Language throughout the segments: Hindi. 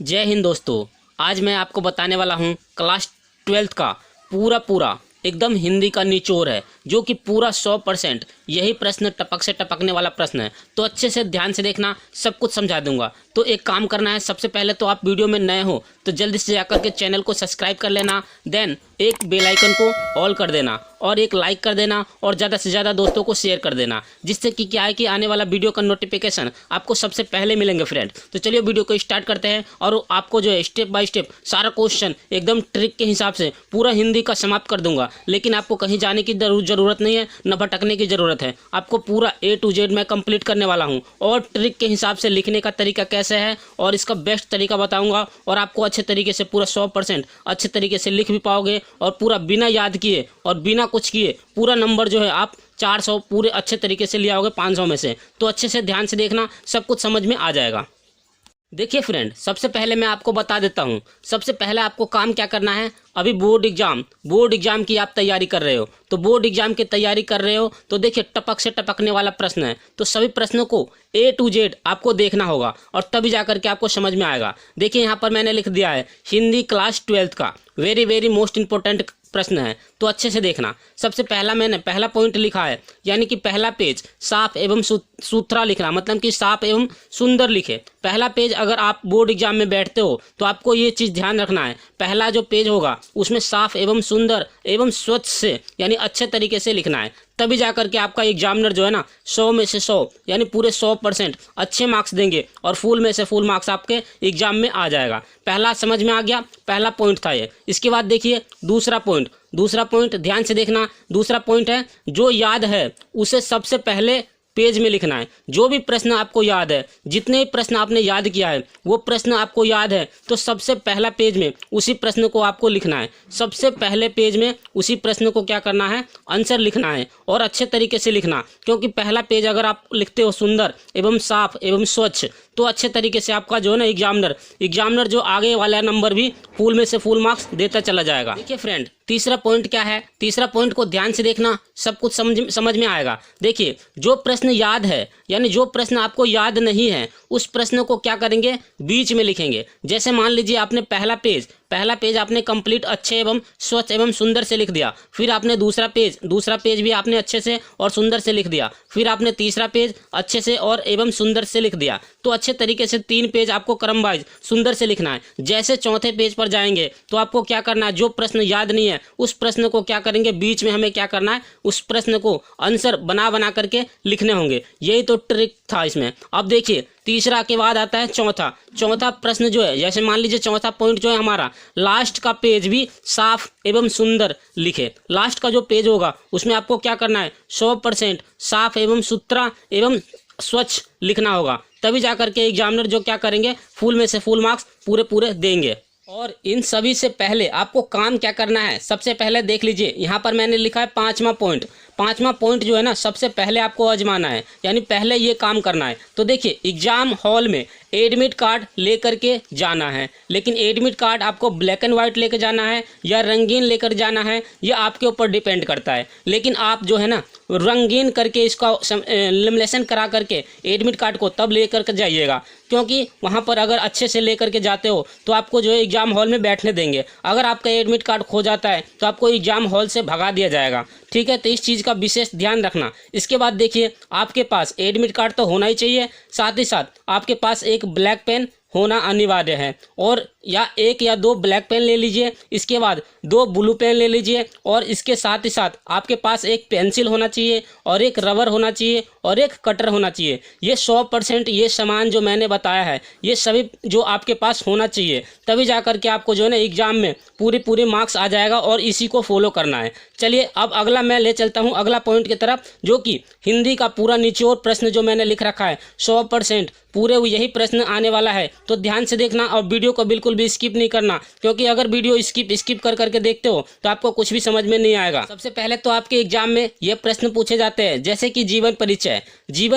जय हिंद दोस्तों। आज मैं आपको बताने वाला हूँ क्लास 12th का पूरा एकदम हिंदी का निचोड़ है, जो कि पूरा 100% यही प्रश्न टपक से टपकने वाला प्रश्न है। तो अच्छे से ध्यान से देखना, सब कुछ समझा दूंगा। तो एक काम करना है, सबसे पहले तो आप वीडियो में नए हो तो जल्दी से जाकर के चैनल को सब्सक्राइब कर लेना, देन एक बेल आइकन को ऑल कर देना और एक लाइक कर देना और ज़्यादा से ज़्यादा दोस्तों को शेयर कर देना, जिससे कि क्या है कि आने वाला वीडियो का नोटिफिकेशन आपको सबसे पहले मिलेंगे फ्रेंड। तो चलिए वीडियो को स्टार्ट करते हैं और आपको जो है स्टेप बाय स्टेप सारा क्वेश्चन एकदम ट्रिक के हिसाब से पूरा हिंदी का समाप्त कर दूंगा। लेकिन आपको कहीं जाने की ज़रूरत नहीं है, न भटकने की ज़रूरत है। आपको पूरा A to Z मैं कंप्लीट करने वाला हूँ और ट्रिक के हिसाब से लिखने का तरीका कैसे है और इसका बेस्ट तरीका बताऊँगा और आपको अच्छे तरीके से पूरा 100% अच्छे तरीके से लिख भी पाओगे और पूरा बिना याद किए और बिना कुछ किए पूरा नंबर जो है आप 400 पूरे अच्छे तरीके से ले आओगे 500 में से। तो अच्छे से ध्यान से देखना, सब कुछ समझ में आ जाएगा। देखिए फ्रेंड, सबसे पहले मैं आपको बता देता हूँ, सबसे पहले आपको काम क्या करना है। अभी बोर्ड एग्जाम की आप तैयारी कर रहे हो, तो बोर्ड एग्जाम की तैयारी कर रहे हो तो देखिए टपक से टपकने वाला प्रश्न है, तो सभी प्रश्नों को A to Z आपको देखना होगा और तभी जाकर के आपको समझ में आएगा। देखिए यहाँ पर मैंने लिख दिया है हिंदी क्लास 12th का वेरी मोस्ट इंपॉर्टेंट प्रश्न है, तो अच्छे से देखना। सबसे पहला मैंने पहला पॉइंट लिखा है, यानी कि पहला पेज साफ एवं सुथरा लिखना, मतलब कि साफ एवं सुंदर लिखे। पहला पेज अगर आप बोर्ड एग्जाम में बैठते हो तो आपको ये चीज़ ध्यान रखना है, पहला जो पेज होगा उसमें साफ एवं सुंदर एवं स्वच्छ से यानी अच्छे तरीके से लिखना है। तभी जाकर के आपका एग्जामिनर जो है ना 100 में से 100 यानी पूरे 100% अच्छे मार्क्स देंगे और फुल में से फुल मार्क्स आपके एग्जाम में आ जाएगा। पहला समझ में आ गया, पहला पॉइंट था ये। इसके बाद देखिए दूसरा पॉइंट ध्यान से देखना। दूसरा पॉइंट है जो याद है उसे सबसे पहले पेज में लिखना है। जो भी प्रश्न आपको याद है, जितने भी प्रश्न आपने याद किया है वो प्रश्न आपको याद है तो सबसे पहला पेज में उसी प्रश्न को आपको लिखना है। सबसे पहले पेज में उसी प्रश्न को क्या करना है, आंसर लिखना है और अच्छे तरीके से लिखना, क्योंकि पहला पेज अगर आप लिखते हो सुंदर एवं साफ एवं स्वच्छ तो अच्छे तरीके से आपका जो है ना एग्जामिनर जो आगे वाला नंबर भी फुल में से फुल मार्क्स देता चला जाएगा। देखिए फ्रेंड, तीसरा पॉइंट क्या है, तीसरा पॉइंट को ध्यान से देखना, सब कुछ समझ में आएगा। देखिए जो प्रश्न याद है यानी जो प्रश्न आपको याद नहीं है उस प्रश्न को क्या करेंगे, बीच में लिखेंगे। जैसे मान लीजिए आपने पहला पेज आपने कंप्लीट अच्छे एवं स्वच्छ एवं सुंदर से लिख दिया, फिर आपने दूसरा पेज भी आपने अच्छे से और सुंदर से लिख दिया, फिर आपने तीसरा पेज अच्छे से और एवं सुंदर से लिख दिया। तो अच्छे तरीके से 3 पेज आपको क्रम वाइज सुंदर से लिखना है। जैसे चौथे पेज पर जाएंगे तो आपको क्या करना है, जो प्रश्न याद नहीं है उस प्रश्न को क्या करेंगे, बीच में हमें क्या करना है, उस प्रश्न को आंसर बना करके लिखने होंगे। यही तो ट्रिक था इसमें। अब देखिए तीसरा के बाद आता है चौथा प्रश्न जो है, जैसे मान लीजिए चौथा पॉइंट जो है हमारा, लास्ट का पेज भी साफ एवं सुंदर लिखे। लास्ट का जो पेज होगा उसमें आपको क्या करना है, 100% साफ एवं सुथरा एवं स्वच्छ लिखना होगा। तभी जाकर के एग्जामिनर जो क्या करेंगे, फुल में से फुल मार्क्स पूरे देंगे। और इन सभी से पहले आपको काम क्या करना है, सबसे पहले देख लीजिए यहाँ पर मैंने लिखा है पांचवा पॉइंट जो है ना सबसे पहले आपको आजमाना है, यानी पहले ये काम करना है। तो देखिए एग्जाम हॉल में एडमिट कार्ड लेकर के जाना है, लेकिन एडमिट कार्ड आपको ब्लैक एंड वाइट लेकर जाना है या रंगीन लेकर जाना है, यह आपके ऊपर डिपेंड करता है। लेकिन आप जो है ना रंगीन करके इसका लेमिनेशन करा करके एडमिट कार्ड को तब लेकर के जाइएगा, क्योंकि वहाँ पर अगर अच्छे से लेकर के जाते हो तो आपको जो है एग्जाम हॉल में बैठने देंगे। अगर आपका एडमिट कार्ड खो जाता है तो आपको एग्जाम हॉल से भगा दिया जाएगा, ठीक है। तो इस चीज़ का विशेष ध्यान रखना। इसके बाद देखिए आपके पास एडमिट कार्ड तो होना ही चाहिए, साथ ही साथ आपके पास एक ब्लैक पेन होना अनिवार्य है, और या 1 या 2 ब्लैक पेन ले लीजिए, इसके बाद 2 ब्लू पेन ले लीजिए, और इसके साथ ही साथ आपके पास एक पेंसिल होना चाहिए और एक रबर होना चाहिए और एक कटर होना चाहिए। ये 100% ये सामान जो मैंने बताया है ये सभी जो आपके पास होना चाहिए, तभी जाकर के आपको जो है ना एग्जाम में पूरे मार्क्स आ जाएगा और इसी को फॉलो करना है। चलिए अब अगला मैं ले चलता हूँ अगला पॉइंट की तरफ, जो कि हिंदी का पूरा निचोड़ प्रश्न जो मैंने लिख रखा है 100% पूरे यही प्रश्न आने वाला है। तो ध्यान से देखना और वीडियो को बिल्कुल भी स्किप नहीं करना, क्योंकि अगर वीडियो स्किप कर करके देखते हो तो आपको कुछ भी समझ में नहीं आएगा। सबसे पहले तो आपके एग्जाम में ये प्रश्न पूछे जाते हैं, जैसे कि जीवन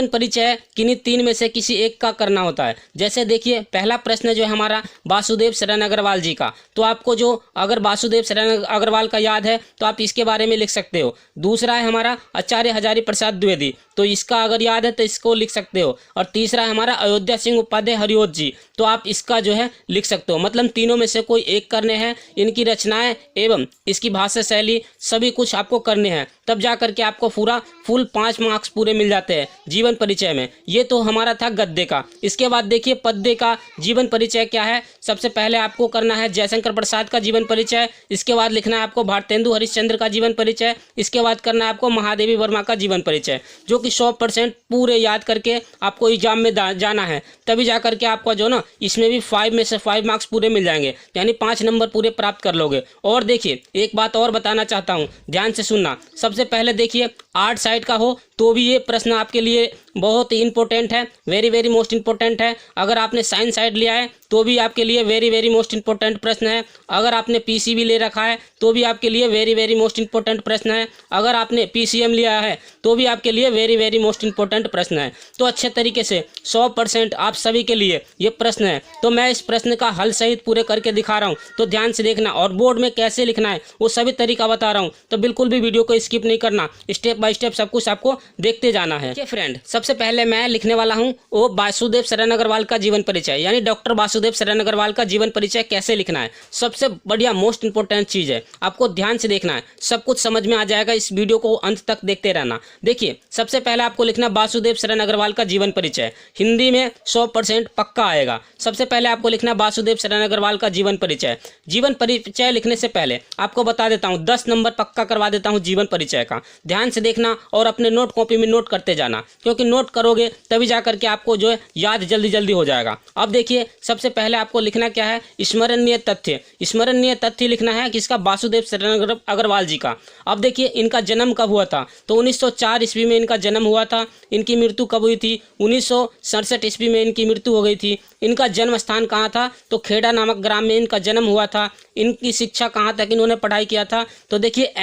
परिचय किन्हीं 3 में से किसी एक का करना होता है। जैसे देखिए पहला प्रश्न जो है हमारा वासुदेव शरण अग्रवाल जी का, तो आपको जो अगर वासुदेव शरण अग्रवाल का याद है तो आप इसके बारे में लिख सकते हो। दूसरा है हमारा आचार्य हजारी प्रसाद द्विवेदी, तो इसका अगर याद है तो इसको लिख सकते हो। और तीसरा है हमारा अयोध्या सिंह उपाध्याय हरिओत जी। तो आप इसका जो है लिख सकते हो, मतलब तीनों में से कोई एक करने हैं। इनकी रचनाएं एवं इसकी भाषा शैली सभी कुछ आपको करने हैं, तब जा करके आपको पूरा फुल 5 मार्क्स पूरे मिल जाते हैं जीवन परिचय में। ये तो हमारा था गद्य का। इसके बाद देखिए पद्य का जीवन परिचय क्या है। सबसे पहले आपको करना है जयशंकर प्रसाद का जीवन परिचय, इसके बाद लिखना है आपको भारतेंदु हरिश्चंद्र का जीवन परिचय, इसके बाद करना है आपको महादेवी वर्मा का जीवन परिचय, जो कि 100% पूरे याद करके आपको एग्जाम में जाना है, तभी जा करके आपका जो ना इसमें भी 5 में से 5 मार्क्स पूरे मिल जाएंगे, यानी 5 नंबर पूरे प्राप्त कर लोगे। और देखिए एक बात और बताना चाहता हूँ, ध्यान से सुनना। सबसे पहले देखिए आर्ट साइड का हो तो भी ये प्रश्न आपके लिए बहुत ही इंपॉर्टेंट है, वेरी वेरी मोस्ट इंपॉर्टेंट है। अगर आपने साइंस साइड लिया है तो भी आपके लिए वेरी वेरी मोस्ट इंपॉर्टेंट प्रश्न है। अगर आपने पीसीबी ले रखा है तो भी आपके लिए वेरी वेरी मोस्ट इंपॉर्टेंट प्रश्न है। अगर आपने पीसीएम लिया है तो भी आपके लिए वेरी वेरी मोस्ट इंपॉर्टेंट प्रश्न है। तो अच्छे तरीके से 100% आप सभी के लिए ये प्रश्न है। तो मैं इस प्रश्न का हल सहित पूरे करके दिखा रहा हूँ, तो ध्यान से देखना। और बोर्ड में कैसे लिखना है वो सभी तरीका बता रहा हूँ, तो बिल्कुल भी वीडियो को स्किप नहीं करना, स्टेप बाय स्टेप सब कुछ आपको देखते जाना है। ठीक है फ्रेंड, सबसे पहले मैं लिखने वाला हूँ वो वासुदेव शरण अग्रवाल का जीवन परिचय, यानी डॉक्टर वासुदेव शरण अग्रवाल का जीवन परिचय कैसे लिखना है। सबसे बढ़िया मोस्ट इंपोर्टेंट चीज है, आपको ध्यान से देखना है, सब कुछ समझ में आ जाएगा। इस वीडियो को अंत तक देखते रहना। देखिए सबसे पहले आपको लिखना वासुदेव शरण अग्रवाल का जीवन परिचय, हिंदी में 100% पक्का आएगा। सबसे पहले आपको लिखना वासुदेव शरण अग्रवाल का जीवन परिचय। जीवन परिचय लिखने से पहले आपको बता देता हूँ, 10 नंबर पक्का करवा देता हूँ जीवन परिचय का। ध्यान से देखना और अपने नोट कॉपी में नोट करते जाना, क्योंकि नोट करोगे तभी जा करके आपको जो है याद जल्दी जल्दी हो जाएगा। अब देखिए सबसे पहले आपको लिखना क्या है, स्मरणीय तथ्य। स्मरणीय तथ्य लिखना है किसका, वासुदेव शरण अग्रवाल जी का। अब देखिए इनका जन्म कब हुआ था, तो 1904 ईस्वी में इनका जन्म हुआ था। इनकी मृत्यु कब हुई थी, 1967 ईस्वी में इनकी मृत्यु हो गई थी। इनका जन्म स्थान कहाँ था, तो खेड़ा नामक ग्राम में इनका जन्म हुआ था। इनकी शिक्षा कहाँ तक इन्होंने पढ़ाई किया था, तो देखिए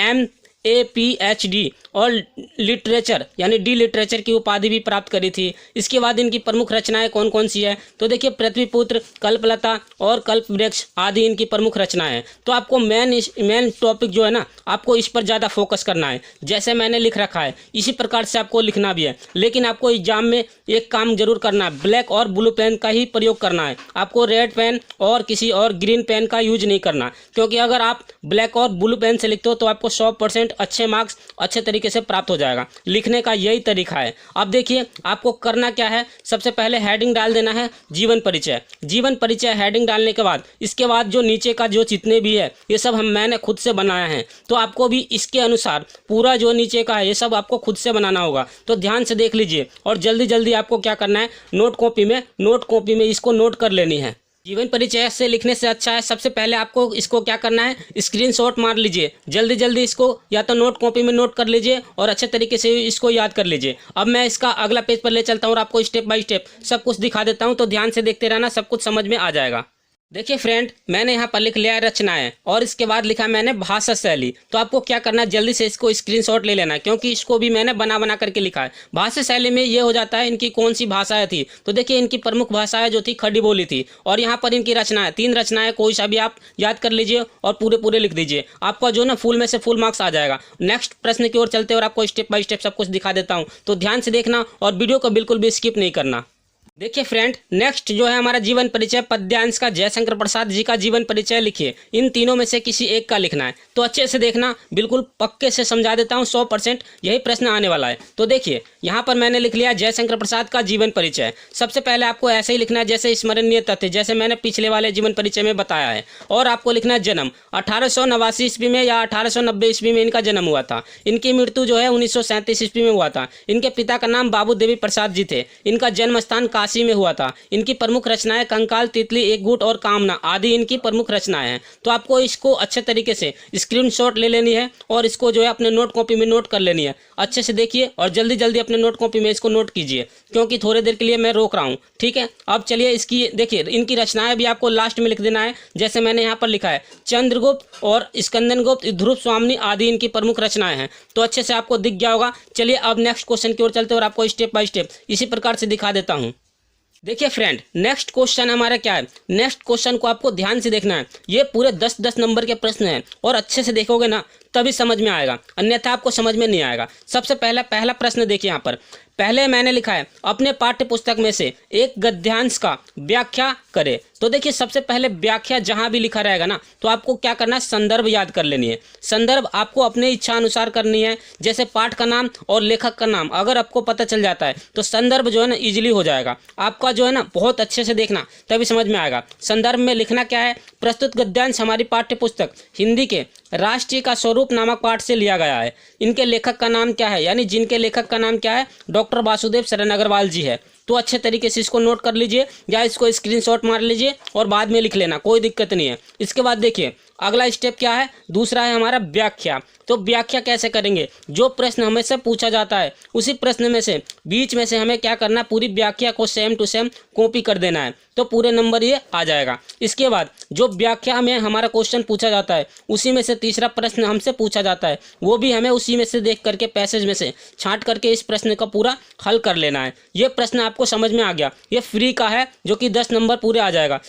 MA PhD और लिटरेचर यानी डी लिटरेचर की उपाधि भी प्राप्त करी थी। इसके बाद इनकी प्रमुख रचनाएं कौन कौन सी है, तो देखिए पृथ्वीपुत्र, कल्पलता और कल्पवृक्ष आदि इनकी प्रमुख रचनाएं हैं। तो आपको मेन टॉपिक जो है ना, आपको इस पर ज़्यादा फोकस करना है। जैसे मैंने लिख रखा है इसी प्रकार से आपको लिखना भी है, लेकिन आपको एग्जाम में एक काम जरूर करना है, ब्लैक और ब्लू पेन का ही प्रयोग करना है। आपको रेड पेन और किसी और ग्रीन पेन का यूज नहीं करना, क्योंकि अगर आप ब्लैक और ब्लू पेन से लिखते हो तो आपको 100% अच्छे मार्क्स अच्छे तरीके से प्राप्त हो जाएगा। लिखने का यही तरीका है। अब देखिए आपको करना क्या है, सबसे पहले हेडिंग डाल देना है जीवन परिचय। जीवन परिचय हेडिंग डालने के बाद इसके बाद जो नीचे का जो जितने भी है ये सब मैंने खुद से बनाया है, तो आपको भी इसके अनुसार पूरा जो नीचे का है ये सब आपको खुद से बनाना होगा। तो ध्यान से देख लीजिए और जल्दी जल्दी आपको क्या करना है, नोट कॉपी में इसको नोट कर लेनी है। जीवन परिचय से लिखने से अच्छा है, सबसे पहले आपको इसको क्या करना है, स्क्रीनशॉट मार लीजिए। जल्दी जल्दी इसको या तो नोट कॉपी में नोट कर लीजिए और अच्छे तरीके से इसको याद कर लीजिए। अब मैं इसका अगला पेज पर ले चलता हूँ और आपको स्टेप बाय स्टेप सब कुछ दिखा देता हूँ, तो ध्यान से देखते रहना, सब कुछ समझ में आ जाएगा। देखिए फ्रेंड, मैंने यहाँ पर लिख लिया है रचनाएं और इसके बाद लिखा मैंने भाषा शैली। तो आपको क्या करना है, जल्दी से इसको स्क्रीनशॉट ले लेना है, क्योंकि इसको भी मैंने बना करके लिखा है। भाषा शैली में ये हो जाता है इनकी कौन सी भाषाएं थी, तो देखिए इनकी प्रमुख भाषाएं जो थी खड़ी बोली थी। और यहाँ पर इनकी रचनाएं 3 रचनाएं, कोई सा भी आप याद कर लीजिए और पूरे लिख दीजिए, आपका जो ना फुल में से फुल मार्क्स आ जाएगा। नेक्स्ट प्रश्न की ओर चलते और आपको स्टेप बाय स्टेप सब कुछ दिखा देता हूँ, तो ध्यान से देखना और वीडियो को बिल्कुल भी स्किप नहीं करना। देखिए फ्रेंड, नेक्स्ट जो है हमारा जीवन परिचय पद्यांश का जयशंकर प्रसाद जी का जीवन परिचय लिखिए। इन तीनों में से किसी एक का लिखना है, तो अच्छे से देखना, बिल्कुल पक्के से समझा देता हूँ, 100% यही प्रश्न आने वाला है। तो देखिए यहाँ पर मैंने लिख लिया जयशंकर प्रसाद का जीवन परिचय। सबसे पहले आपको ऐसे ही लिखना है जैसे स्मरणीय तथ्य, जैसे मैंने पिछले वाले जीवन परिचय में बताया है। और आपको लिखना है जन्म 1889 ईस्वी में या 1890 ईस्वी में इनका जन्म हुआ था। इनकी मृत्यु जो है 1937 ईस्वी में हुआ था। इनके पिता का नाम बाबू देवी प्रसाद जी थे। इनका जन्म स्थान काशी में हुआ था। इनकी प्रमुख रचनाएं कंकाल, तितली, एक गुट और कामना आदि इनकी प्रमुख रचनाएं हैं। तो आपको इसको अच्छे तरीके से स्क्रीनशॉट ले लेनी है और इसको जो है अपने नोट कॉपी में नोट कर लेनी है। अच्छे से देखिए और जल्दी जल्दी अपने नोट कॉपी में इसको नोट कीजिए, क्योंकि थोड़ी देर के लिए मैं रोक रहा हूँ, ठीक है। अब चलिए इसकी देखिए, इनकी रचनाएं भी आपको लास्ट में लिख देना है, जैसे मैंने यहाँ पर लिखा है चंद्रगुप्त और स्कंदनगुप्त, ध्रुव स्वामिनी आदि इनकी प्रमुख रचनाएं हैं। तो अच्छे से आपको दिख गया होगा। चलिए अब नेक्स्ट क्वेश्चन की ओर चलते और आपको स्टेप बाय स्टेप इसी प्रकार से दिखा देता हूँ। देखिए फ्रेंड, नेक्स्ट क्वेश्चन हमारा क्या है, नेक्स्ट क्वेश्चन को आपको ध्यान से देखना है। ये पूरे 10-10 नंबर के प्रश्न हैं और अच्छे से देखोगे ना तभी समझ में आएगा, अन्यथा आपको समझ में नहीं आएगा। सबसे पहला प्रश्न देखिए यहाँ पर, पहले मैंने लिखा है अपने पाठ्य पुस्तक में से एक गद्यांश का व्याख्या करें। तो देखिए सबसे पहले व्याख्या जहां भी लिखा रहेगा ना तो आपको क्या करना है, संदर्भ याद कर लेनी है। संदर्भ आपको अपने इच्छा अनुसार करनी है, जैसे पाठ का नाम और लेखक का नाम अगर आपको पता चल जाता है तो संदर्भ जो है ना इजीली हो जाएगा आपका, जो है ना बहुत अच्छे से देखना तभी समझ में आएगा। संदर्भ में लिखना क्या है, प्रस्तुत गद्यांश हमारी पाठ्य पुस्तक हिंदी के राष्ट्रीय का स्वरूप नामक पाठ से लिया गया है। इनके लेखक का नाम क्या है, यानी जिनके लेखक का नाम क्या है, डॉक्टर वासुदेव शरण अग्रवाल जी है। तो अच्छे तरीके से इसको नोट कर लीजिए या इसको स्क्रीनशॉट मार लीजिए और बाद में लिख लेना, कोई दिक्कत नहीं है। इसके बाद देखिए अगला स्टेप क्या है, दूसरा है हमारा व्याख्या। तो व्याख्या कैसे करेंगे, जो प्रश्न हमें से पूछा जाता है उसी प्रश्न में से बीच में से हमें क्या करना है, पूरी व्याख्या को सेम टू सेम कॉपी कर देना है, तो पूरे नंबर ये आ जाएगा। इसके बाद जो व्याख्या में हमारा क्वेश्चन पूछा जाता है उसी में से तीसरा प्रश्न हमसे पूछा जाता है, वो भी हमें उसी में से देख करके पैसेज में से छांट करके इस प्रश्न का पूरा हल कर लेना है। ये प्रश्न आपको समझ में आ गया, ये फ्री का है जो कि 10 नंबर पूरे आ जाएगा।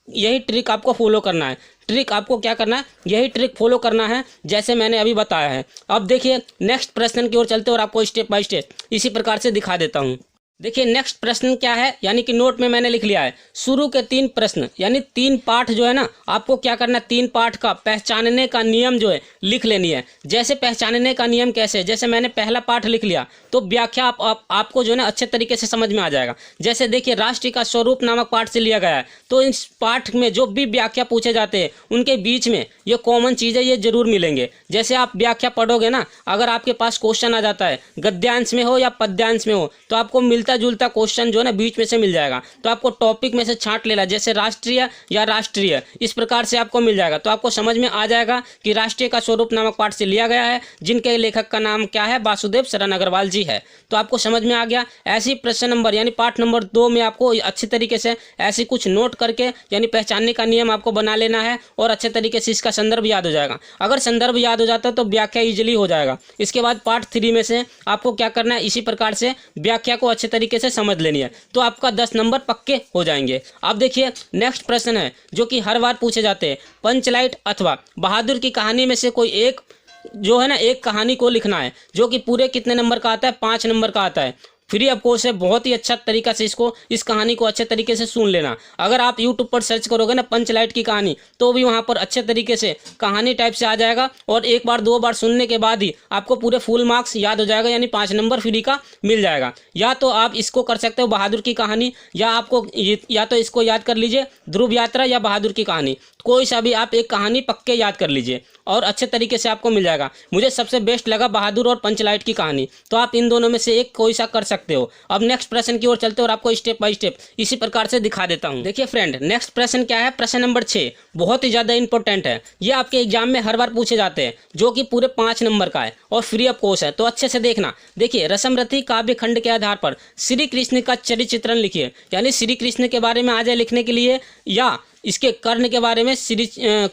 यही ट्रिक आपको फॉलो करना है। ट्रिक आपको क्या करना है, यही ट्रिक फॉलो करना है जैसे मैंने अभी बताया है। अब देखिए नेक्स्ट प्रश्न की ओर चलते और आपको स्टेप बाय स्टेप इसी प्रकार से दिखा देता हूँ। देखिए नेक्स्ट प्रश्न क्या है, यानी कि नोट में मैंने लिख लिया है शुरू के 3 प्रश्न, यानी 3 पाठ जो है ना आपको क्या करना है, 3 पाठ का पहचानने का नियम जो है लिख लेनी है। जैसे पहचानने का नियम कैसे, जैसे मैंने पहला पाठ लिख लिया तो व्याख्या आपको जो है ना अच्छे तरीके से समझ में आ जाएगा। जैसे देखिए राष्ट्र का स्वरूप नामक पाठ से लिया गया है, तो इस पाठ में जो भी व्याख्या पूछे जाते हैं उनके बीच में ये कॉमन चीज़ें ये जरूर मिलेंगे। जैसे आप व्याख्या पढ़ोगे ना, अगर आपके पास क्वेश्चन आ जाता है गद्यांश में हो या पद्यांश में हो तो आपको मिलता जुलता क्वेश्चन जो है ना बीच में से मिल जाएगा, तो आपको टॉपिक में से छांट लेना, जैसे राष्ट्रीय या राष्ट्रीय इस प्रकार से आपको मिल जाएगा। तो आपको समझ में आ जाएगा कि राष्ट्रीय का स्वरूप नामक पाठ से लिया गया है, जिनके लेखक का नाम क्या है, वासुदेव शरण अग्रवाल जी है। तो आपको समझ में आ गया। ऐसी प्रश्न नंबर यानी पाठ नंबर 2 में आपको अच्छी तरीके से ऐसी कुछ नोट करके यानी पहचानने का नियम आपको बना लेना है और अच्छे तरीके से इसका संदर्भ याद हो जाएगा। अगर संदर्भ याद हो जाता है तो व्याख्या इजीली हो जाएगा। इसके बाद पार्ट 3 में से आपको क्या करना है, इसी प्रकार से व्याख्या को अच्छे तरीके से समझ लेनी है, तो आपका 10 नंबर पक्के हो जाएंगे। अब देखिए नेक्स्ट प्रश्न है जो कि हर बार पूछे जाते हैं, पंचलाइट अथवा बहादुर की कहानी में से कोई एक जो है ना एक कहानी को लिखना है, जो कि पूरे कितने नंबर का आता है, 5 नंबर का आता है। फ्री ऑफ कोर्स है, बहुत ही अच्छा तरीका से इस कहानी को अच्छे तरीके से सुन लेना। अगर आप यूट्यूब पर सर्च करोगे ना पंचलाइट की कहानी तो भी वहाँ पर अच्छे तरीके से कहानी टाइप से आ जाएगा और एक बार 2 बार सुनने के बाद ही आपको पूरे फुल मार्क्स याद हो जाएगा, यानी 5 नंबर फ्री का मिल जाएगा। या तो आप इसको कर सकते हो बहादुर की कहानी, या तो इसको याद कर लीजिए ध्रुव यात्रा या बहादुर की कहानी, कोई सा भी आप एक कहानी पक्के याद कर लीजिए और अच्छे तरीके से आपको मिल जाएगा। मुझे सबसे बेस्ट लगा बहादुर और पंचलाइट की कहानी, तो आप इन दोनों में से एक कोई सा कर सकते हो। अब नेक्स्ट प्रश्न की ओर चलते और आपको स्टेप बाय स्टेप इसी प्रकार से दिखा देता हूं। देखिए फ्रेंड नेक्स्ट प्रश्न क्या है, प्रश्न नंबर 6 बहुत ही ज्यादा इंपॉर्टेंट है। ये आपके एग्जाम में हर बार पूछे जाते हैं, जो कि पूरे 5 नंबर का है और फ्री ऑफ कॉस्ट है, तो अच्छे से देखना। देखिए रसमरथी काव्य खंड के आधार पर श्री कृष्ण का चरित्र चित्रण लिखिए, यानी श्री कृष्ण के बारे में आ जाए लिखने के लिए, या इसके कर्ण के बारे में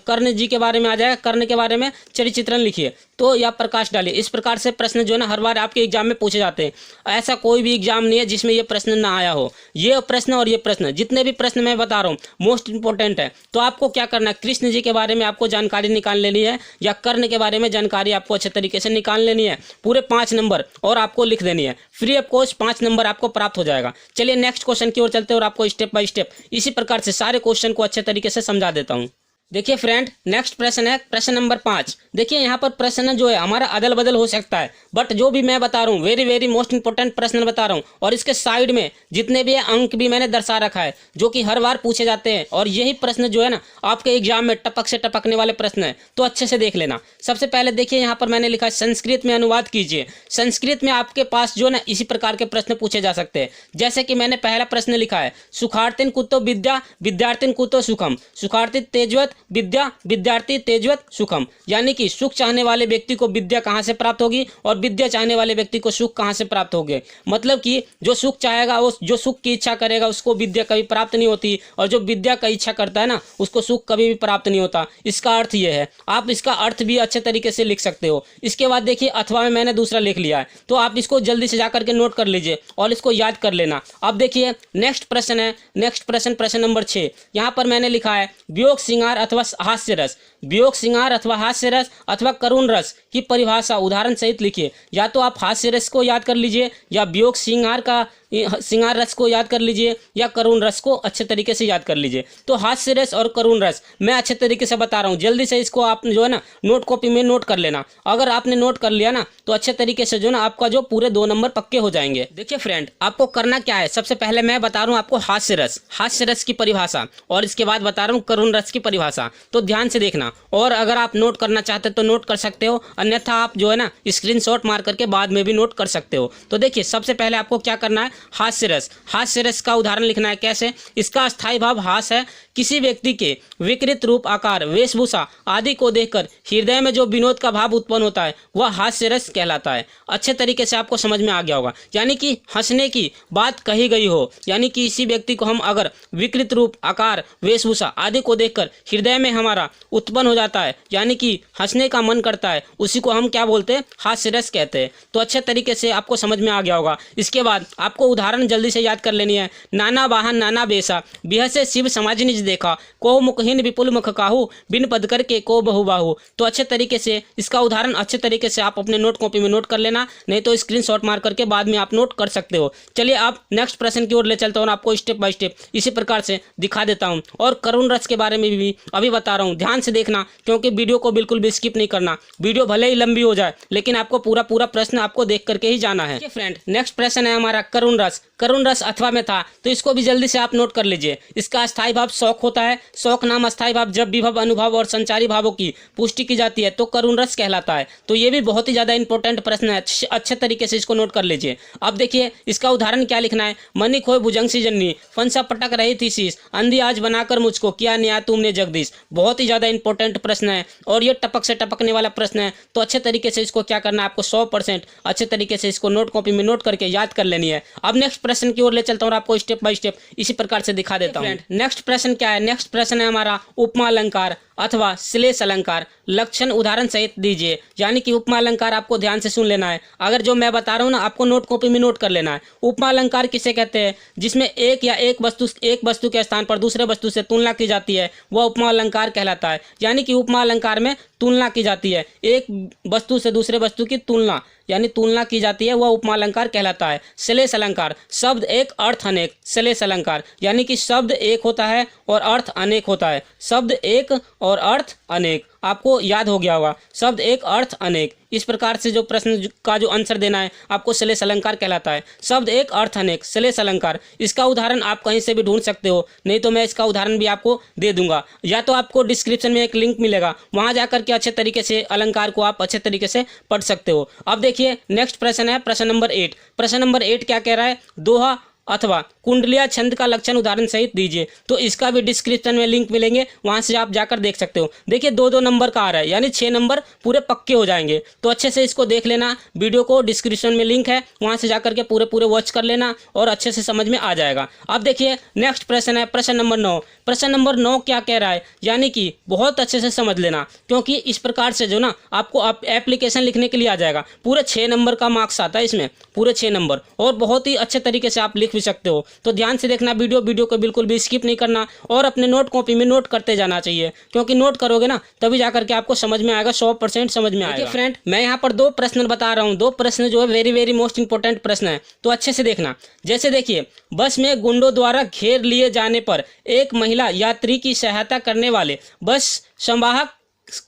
कर्ण जी के बारे में आ जाएगा, कर्ण के बारे में चरित्र चित्रण लिखिए, तो या प्रकाश डालिए। इस प्रकार से प्रश्न जो है ना हर बार आपके एग्जाम में पूछे जाते हैं। ऐसा कोई भी एग्जाम नहीं है जिसमें ये प्रश्न ना आया हो। ये प्रश्न और ये प्रश्न जितने भी प्रश्न मैं बता रहा हूँ मोस्ट इंपॉर्टेंट है। तो आपको क्या करना है, कृष्ण जी के बारे में आपको जानकारी निकाल लेनी है या कर्ण के बारे में जानकारी आपको अच्छे तरीके से निकाल लेनी है, पूरे 5 नंबर और आपको लिख देनी है। फ्री ऑफ कॉस्ट 5 नंबर आपको प्राप्त हो जाएगा। चलिए नेक्स्ट क्वेश्चन की ओर चलते हैं और आपको स्टेप बाय स्टेप इसी प्रकार से सारे क्वेश्चन को अच्छे तरीके से समझा देता हूँ। देखिए फ्रेंड नेक्स्ट प्रश्न है प्रश्न नंबर 5। देखिए यहाँ पर प्रश्न जो है हमारा अदल बदल हो सकता है, बट जो भी मैं बता रहा हूँ वेरी वेरी मोस्ट इंपॉर्टेंट प्रश्न बता रहा हूँ, और इसके साइड में जितने भी अंक भी मैंने दर्शा रखा है जो कि हर बार पूछे जाते हैं, और यही प्रश्न जो है ना आपके एग्जाम में टपक से टपकने वाले प्रश्न है, तो अच्छे से देख लेना। सबसे पहले देखिए यहाँ पर मैंने लिखा है संस्कृत में अनुवाद कीजिए। संस्कृत में आपके पास जो ना इसी प्रकार के प्रश्न पूछे जा सकते हैं, जैसे कि मैंने पहला प्रश्न लिखा है सुखार्तिन कुतो विद्या विद्यार्थिन कुतो सुखम, सुखार्थी तेजवत विद्या विद्यार्थी तेजवत सुखम, यानी कि सुख चाहने वाले व्यक्ति को विद्या कहाँ से प्राप्त होगी और विद्या चाहने वाले व्यक्ति को सुख कहाँ से प्राप्त होगी। मतलब कि जो सुख चाहेगा वो जो सुख की इच्छा करेगा उसको विद्या कभी प्राप्त नहीं होती, और जो विद्या का इच्छा करता है ना उसको सुख कभी भी प्राप्त नहीं होता। इसका अर्थ ये है, आप इसका अर्थ भी अच्छे तरीके से लिख सकते हो। इसके बाद देखिए अथवा में मैंने दूसरा लिख लिया है, तो आप इसको जल्दी से जाकर के नोट कर लीजिए और इसको याद कर लेना। अब देखिए नेक्स्ट प्रश्न है, नेक्स्ट प्रश्न नंबर 6। यहाँ पर मैंने लिखा है वियोग श्रृंगार अथवा हास्य रस। वियोग श्रृंगार अथवा हास्य रस अथवा करुण रस की परिभाषा उदाहरण सहित लिखिए। या तो आप हास्य रस को याद कर लीजिए, या वियोग श्रृंगार रस को याद कर लीजिए, या करुण रस को अच्छे तरीके से याद कर लीजिए। तो हास्य रस और करुण रस मैं अच्छे तरीके से बता रहा हूँ, जल्दी से इसको आप जो है ना नोट कॉपी में नोट कर लेना। अगर आपने नोट कर लिया ना तो अच्छे तरीके से जो ना आपका जो पूरे 2 नंबर पक्के हो जाएंगे। देखिए फ्रेंड, आपको करना क्या है, सबसे पहले मैं बता रहा हूँ आपको हास्य रस की परिभाषा, और इसके बाद बता रहा हूँ करुण रस की परिभाषा। तो ध्यान से देखना, और अगर आप नोट करना चाहते तो नोट कर सकते हो, अन्यथा आप जो है ना स्क्रीनशॉट मार करके बाद में भी नोट कर सकते हो। तो देखिए सबसे पहले आपको क्या करना है, हास्य रस का उदाहरण लिखना है। कैसे? इसका स्थायी भाव हास्य है। किसी व्यक्ति के विकृत रूप, आकार, वेशभूषा आदि को देखकर हृदय में जो विनोद का भाव उत्पन्न होता है वह हास्य रस कहलाता है। अच्छे तरीके से आपको समझ में आ गया होगा, यानी कि हंसने की बात कही गई हो, यानी कि किसी व्यक्ति को हम अगर विकृत रूप, आकार, वेशभूषा आदि को देखकर हृदय में हमारा उत्पन्न हो जाता है, यानी कि हंसने का मन करता है, उसी को हम क्या बोलते हैं, हास्य रस कहते हैं। तो अच्छे तरीके से आपको समझ में आ गया होगा। इसके बाद आपको उदाहरण जल्दी से याद कर लेनी है। नाना वाहन नाना बेसा, बिहसे शिव समाज निज देखा, को मुखहीन विपुल मुख काहू, बिन पद करके को बहु बाहू। तो अच्छे तरीके से इसका उदाहरण अच्छे तरीके से आप अपने नोट कॉपी में नोट कर लेना, नहीं तो स्क्रीनशॉट मार करके बाद में आप नोट कर सकते हो। चलिए आप नेक्स्ट प्रश्न की ओर ले चलता हूँ, आपको स्टेप बाय स्टेप इसी प्रकार से दिखा देता हूँ, और करुण रस के बारे में भी अभी बता रहा हूँ। ध्यान से देखना, क्योंकि वीडियो को बिल्कुल भी स्किप नहीं करना। वीडियो भले ही लंबी हो जाए, लेकिन आपको पूरा प्रश्न आपको देख करके ही जाना है। फ्रेंड, नेक्स्ट प्रश्न है हमारा करुण रस अथवा में था, तो इसको भी जल्दी से आप नोट कर लीजिए। इसका स्थायी भाव शौक होता है। शौक नाम अस्थायी भाव जब विभव, अनुभव और संचारी भावों की पुष्टि की जाती है तो करुण रस कहलाता है। तो ये भी बहुत ही ज्यादा इंपॉर्टेंट प्रश्न है, अच्छे तरीके से इसको नोट कर लीजिए। अब देखिए इसका उदाहरण क्या लिखना है। मनी खोए भुजंग सी जननी, फंसा पटक रही थी शीश, अंधी आज बनाकर मुझको किया न्याय तुमने जगदीश। बहुत ही ज्यादा इंपॉर्टेंट प्रश्न है, और ये टपक से टपकने वाला प्रश्न है। तो अच्छे तरीके से इसको क्या करना है, आपको 100% अच्छे तरीके से इसको नोट कॉपी में नोट करके याद कर लेनी है। अब नेक्स्ट प्रश्न की ओर ले चलता हूँ, आपको स्टेप बाय स्टेप इसी प्रकार से दिखा देता हूँ। नेक्स्ट प्रश्न क्या है, नेक्स्ट प्रश्न है हमारा उपमा अलंकार अथवा श्लेष अलंकार। लक्षण उदाहरण सहित दीजिए। यानी कि उपमा अलंकार आपको ध्यान से सुन लेना है। अगर जो मैं बता रहा हूँ ना आपको नोट कॉपी में नोट कर लेना है। उपमा अलंकार किसे कहते हैं, जिसमें एक वस्तु के स्थान पर दूसरे वस्तु से तुलना की जाती है, वह उपमा अलंकार कहलाता है। यानी कि उपमा अलंकार में तुलना की जाती है, एक वस्तु से दूसरे वस्तु की तुलना यानी तुलना की जाती है, वह उपमा अलंकार कहलाता है। श्लेष अलंकार, शब्द एक अर्थ अनेक। श्लेष अलंकार यानी कि शब्द एक होता है और अर्थ अनेक होता है। शब्द एक और अर्थ अनेक, आपको याद हो गया होगा, शब्द एक अर्थ अनेक। इस प्रकार से जो प्रश्न का जो आंसर देना है आपको श्लेष अलंकार कहलाता है। शब्द एक अर्थ अनेक, श्लेष अलंकार। इसका उदाहरण आप कहीं से भी ढूंढ सकते हो, नहीं तो मैं इसका उदाहरण भी आपको दे दूंगा, या तो आपको डिस्क्रिप्शन में एक लिंक मिलेगा, वहां जाकर के अच्छे तरीके से अलंकार को आप अच्छे तरीके से पढ़ सकते हो। अब देखिए नेक्स्ट प्रश्न है प्रश्न नंबर 8। प्रश्न नंबर 8 क्या कह रहा है, दोहा अथवा कुंडलिया छंद का लक्षण उदाहरण सहित दीजिए। तो इसका भी डिस्क्रिप्शन में लिंक मिलेंगे, वहां से आप जाकर देख सकते हो। देखिए 2-2 नंबर का आ रहा है, यानी 6 नंबर पूरे पक्के हो जाएंगे। तो अच्छे से इसको देख लेना, वीडियो को डिस्क्रिप्शन में लिंक है, वहां से जाकर के पूरे वॉच कर लेना और अच्छे से समझ में आ जाएगा। अब देखिए नेक्स्ट प्रश्न है प्रश्न नंबर 9। प्रश्न नंबर 9 क्या कह रहा है, यानी कि बहुत अच्छे से समझ लेना, क्योंकि इस प्रकार से जो ना आपको एप्लीकेशन लिखने के लिए आ जाएगा। पूरे 6 नंबर का मार्क्स आता है इसमें, पूरे 6 नंबर, और बहुत ही अच्छे तरीके से आप लिख भी सकते हो। तो ध्यान से देखना वीडियो को बिल्कुल भी स्किप नहीं करना, और अपने नोट कॉपी में नोट करते जाना चाहिए, क्योंकि नोट करोगे ना तभी जाकर के आपको समझ में आएगा, 100% समझ में आएगा। फ्रेंड, मैं यहाँ पर 2 प्रश्न बता रहा हूँ, 2 प्रश्न जो है वेरी मोस्ट इंपोर्टेंट प्रश्न है, तो अच्छे से देखना। जैसे देखिए, बस में गुंडों द्वारा घेर लिए जाने पर एक महिला यात्री की सहायता करने वाले बस संवाहक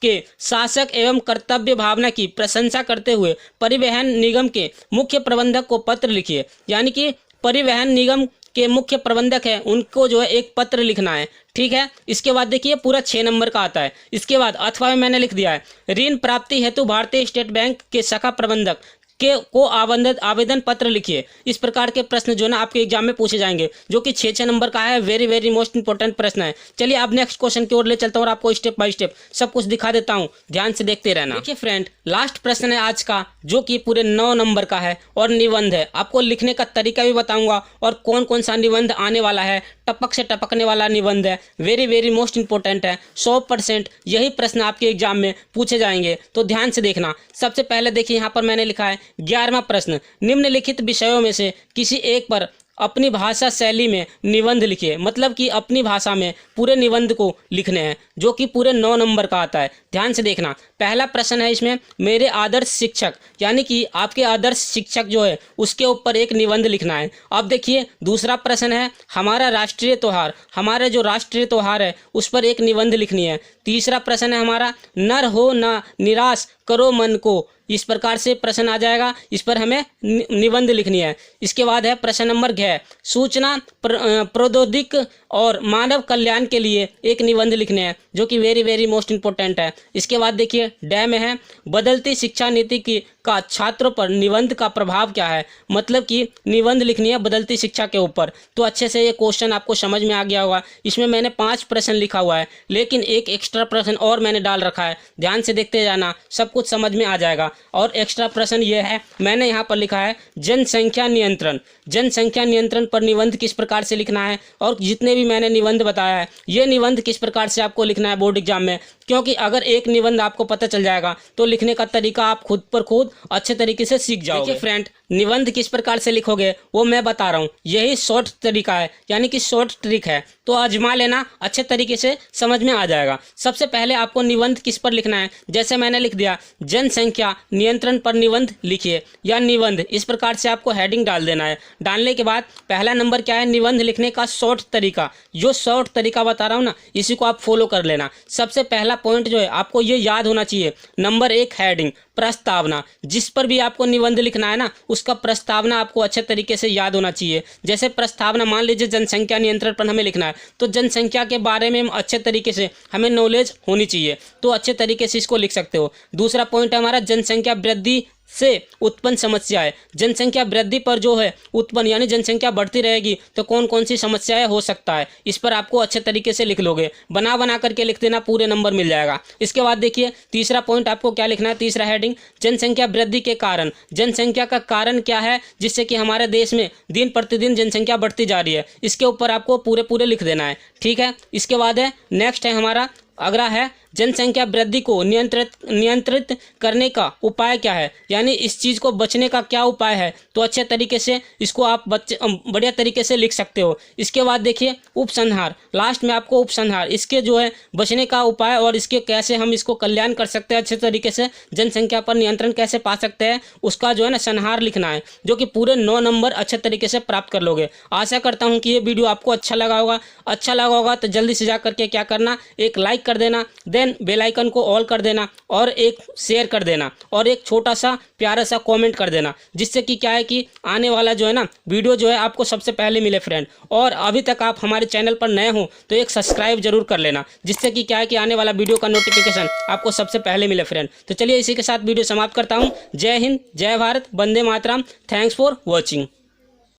के शासक एवं कर्तव्य भावना की प्रशंसा करते हुए परिवहन निगम के मुख्य प्रबंधक को पत्र लिखिए। यानी कि परिवहन निगम के मुख्य प्रबंधक है, उनको जो है एक पत्र लिखना है, ठीक है। इसके बाद देखिए पूरा 6 नंबर का आता है। इसके बाद अथवा में मैंने लिख दिया है, ऋण प्राप्ति हेतु भारतीय स्टेट बैंक के शाखा प्रबंधक को आवेदन पत्र लिखिए। इस प्रकार के प्रश्न जो ना आपके एग्जाम में पूछे जाएंगे, जो कि 6 नंबर का है। वेरी मोस्ट इंपोर्टेंट प्रश्न है। चलिए अब नेक्स्ट क्वेश्चन की ओर ले चलता हूँ और आपको स्टेप बाय स्टेप सब कुछ दिखा देता हूँ, ध्यान से देखते रहना। देखिए फ्रेंड, लास्ट प्रश्न है आज का, जो कि पूरे 9 नंबर का है और निबंध है। आपको लिखने का तरीका भी बताऊंगा और कौन कौन सा निबंध आने वाला है। टपक से टपकने वाला निबंध है, वेरी मोस्ट इंपोर्टेंट है। 100% यही प्रश्न आपके एग्जाम में पूछे जाएंगे, तो ध्यान से देखना। सबसे पहले देखिए यहाँ पर मैंने लिखा है 11वां प्रश्न, निम्नलिखित विषयों में से किसी एक पर अपनी भाषा शैली में निबंध लिखिए। मतलब कि अपनी भाषा में पूरे निबंध को लिखने हैं, जो कि पूरे 9 नंबर का आता है। ध्यान से देखना, पहला प्रश्न है इसमें, मेरे आदर्श शिक्षक, यानी कि आपके आदर्श शिक्षक जो है उसके ऊपर एक निबंध लिखना है। अब देखिए दूसरा प्रश्न है, हमारा राष्ट्रीय त्यौहार, हमारे जो राष्ट्रीय त्यौहार है उस पर एक निबंध लिखनी है। तीसरा प्रश्न है हमारा, नर हो ना निराश करो मन को, इस प्रकार से प्रश्न आ जाएगा, इस पर हमें निबंध लिखनी है। इसके बाद है प्रश्न नंबर 6, सूचना प्रौद्योगिकी और मानव कल्याण के लिए एक निबंध लिखने हैं, जो कि वेरी वेरी मोस्ट इंपॉर्टेंट है। इसके बाद देखिए डैम है, बदलती शिक्षा नीति की का छात्रों पर निबंध का प्रभाव क्या है। मतलब कि निबंध लिखनी है बदलती शिक्षा के ऊपर। तो अच्छे से ये क्वेश्चन आपको समझ में आ गया होगा। इसमें मैंने 5 प्रश्न लिखा हुआ है, लेकिन एक एक्स्ट्रा प्रश्न और मैंने डाल रखा है, ध्यान से देखते जाना, सब कुछ समझ में आ जाएगा। और एक्स्ट्रा प्रश्न ये है, मैंने यहाँ पर लिखा है जनसंख्या नियंत्रण। जनसंख्या नियंत्रण पर निबंध किस प्रकार से लिखना है, और जितने भी मैंने निबंध बताया है ये निबंध किस प्रकार से आपको लिखना है बोर्ड एग्जाम में। क्योंकि अगर एक निबंध आपको पता चल जाएगा तो लिखने का तरीका आप खुद पर खुद अच्छे तरीके से सीख जाओगे। देखिए फ्रेंड, निबंध किस प्रकार से लिखोगे वो मैं बता रहा हूँ, यही शॉर्ट तरीका है, यानी कि शॉर्ट ट्रिक है। तो आजमा लेना, अच्छे तरीके से समझ में आ जाएगा। सबसे पहले आपको निबंध किस पर लिखना है, जैसे मैंने लिख दिया जनसंख्या नियंत्रण पर निबंध लिखिए, या निबंध, इस प्रकार से आपको हेडिंग डाल देना है। डालने के बाद पहला नंबर क्या है, निबंध लिखने का शॉर्ट तरीका। जो शॉर्ट तरीका बता रहा हूँ ना, इसी को आप फॉलो कर लेना। सबसे पहला पॉइंट जो है आपको ये याद होना चाहिए, नंबर 1 हेडिंग, प्रस्तावना। जिस पर भी आपको निबंध लिखना है ना, उसका प्रस्तावना आपको अच्छे तरीके से याद होना चाहिए। जैसे प्रस्तावना, मान लीजिए जनसंख्या नियंत्रण पर हमें लिखना है, तो जनसंख्या के बारे में अच्छे तरीके से हमें नॉलेज होनी चाहिए, तो अच्छे तरीके से इसको लिख सकते हो। दूसरा पॉइंट है हमारा जनसंख्या वृद्धि से उत्पन्न समस्याएं। जनसंख्या वृद्धि पर जो है उत्पन्न, यानी जनसंख्या बढ़ती रहेगी तो कौन कौन सी समस्याएं हो सकता है, इस पर आपको अच्छे तरीके से लिख लोगे। बना करके लिख देना, पूरे नंबर मिल जाएगा। इसके बाद देखिए तीसरा पॉइंट आपको क्या लिखना है, तीसरा हेडिंग, जनसंख्या वृद्धि के कारण। जनसंख्या का कारण क्या है जिससे कि हमारे देश में दिन प्रतिदिन जनसंख्या बढ़ती जा रही है, इसके ऊपर आपको पूरे लिख देना है। ठीक है। इसके बाद है नेक्स्ट है हमारा अगला है जनसंख्या वृद्धि को नियंत्रित करने का उपाय क्या है, यानी इस चीज़ को बचने का क्या उपाय है। तो अच्छे तरीके से इसको आप बढ़िया तरीके से लिख सकते हो। इसके बाद देखिए उपसंहार, लास्ट में आपको उपसंहार, इसके जो है बचने का उपाय और इसके कैसे हम इसको कल्याण कर सकते हैं, अच्छे तरीके से जनसंख्या पर नियंत्रण कैसे पा सकते हैं, उसका जो है ना संहार लिखना है, जो कि पूरे 9 नंबर अच्छे तरीके से प्राप्त कर लोगे। आशा करता हूँ कि ये वीडियो आपको अच्छा लगा होगा। तो जल्दी से जा करके क्या करना, एक लाइक कर देना, देन बेल आइकन को ऑल कर देना, और एक शेयर कर देना, और एक छोटा सा प्यारा सा कमेंट कर देना, जिससे कि क्या है कि आने वाला जो है ना वीडियो जो है आपको सबसे पहले मिले फ्रेंड। और अभी तक आप हमारे चैनल पर नए हो तो एक सब्सक्राइब जरूर कर लेना, जिससे कि क्या है कि आने वाला वीडियो का नोटिफिकेशन आपको सबसे पहले मिले फ्रेंड। तो चलिए इसी के साथ वीडियो समाप्त करता हूँ। जय हिंद, जय भारत, वंदे मातरम। Thanks for watching.